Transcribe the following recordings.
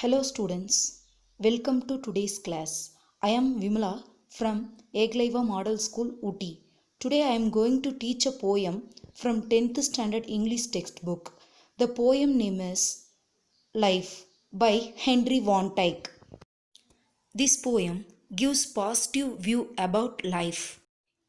Hello students, welcome to today's class. I am Vimala from Eglaiva Model School, Ooty. Today I am going to teach a poem from 10th Standard English textbook. The poem name is Life by Henry Van Dyke. This poem gives positive view about life.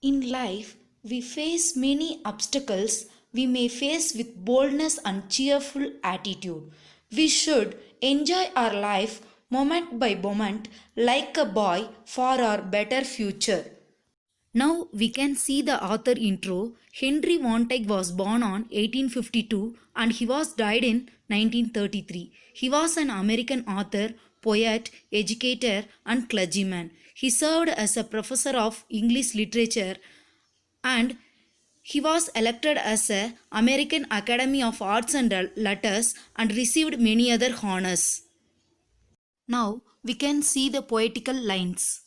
In life, we face many obstacles we may face with boldness and cheerful attitude. We should enjoy our life moment by moment like a boy for our better future. Now we can see the author intro. Henry Van Dyke was born on 1852 and he was died in 1933. He was an American author, poet, educator and clergyman. He served as a professor of English literature and he was elected as a American Academy of Arts and Letters and received many other honors. Now we can see the poetical lines.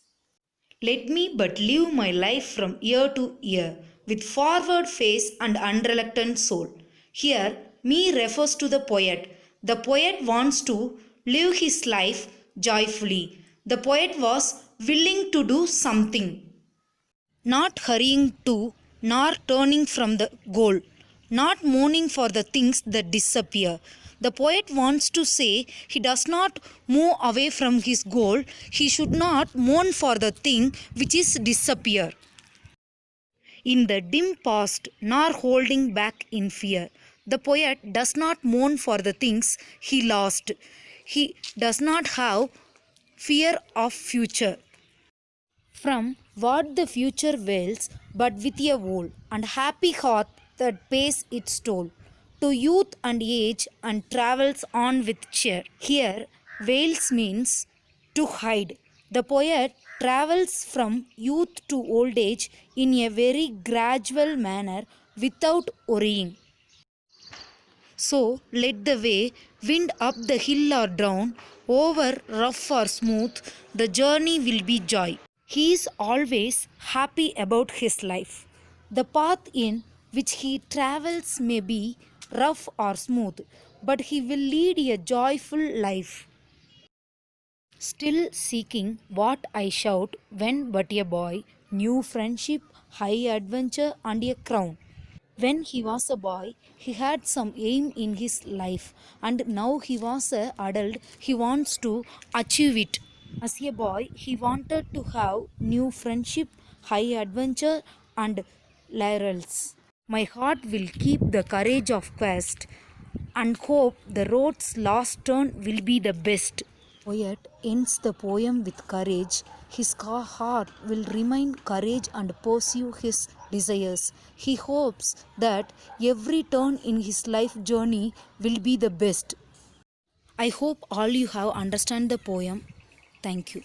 Let me but live my life from year to year, with forward face and unreluctant soul. Here, me refers to the poet. The poet wants to live his life joyfully. The poet was willing to do something, not hurrying to, nor turning from the goal, not mourning for the things that disappear. The poet wants to say he does not move away from his goal, he should not mourn for the thing which is disappear. In the dim past, nor holding back in fear. The poet does not mourn for the things he lost. He does not have fear of future. From what the future wails, but with a whole and happy heart that pays its toll, to youth and age and travels on with cheer. Here, wails means to hide. The poet travels from youth to old age in a very gradual manner without worrying. So let the way wind up the hill or down, over rough or smooth, the journey will be joy. He is always happy about his life. The path in which he travels may be rough or smooth, but he will lead a joyful life. Still seeking what I shout when but a boy, new friendship, high adventure and a crown. When he was a boy, he had some aim in his life, and now he was an adult, he wants to achieve it. As a boy, he wanted to have new friendship, high adventure and laurels. My heart will keep the courage of quest and hope the road's last turn will be the best. Poet ends the poem with courage. His heart will remain courage and pursue his desires. He hopes that every turn in his life journey will be the best. I hope all you have understand the poem. Thank you.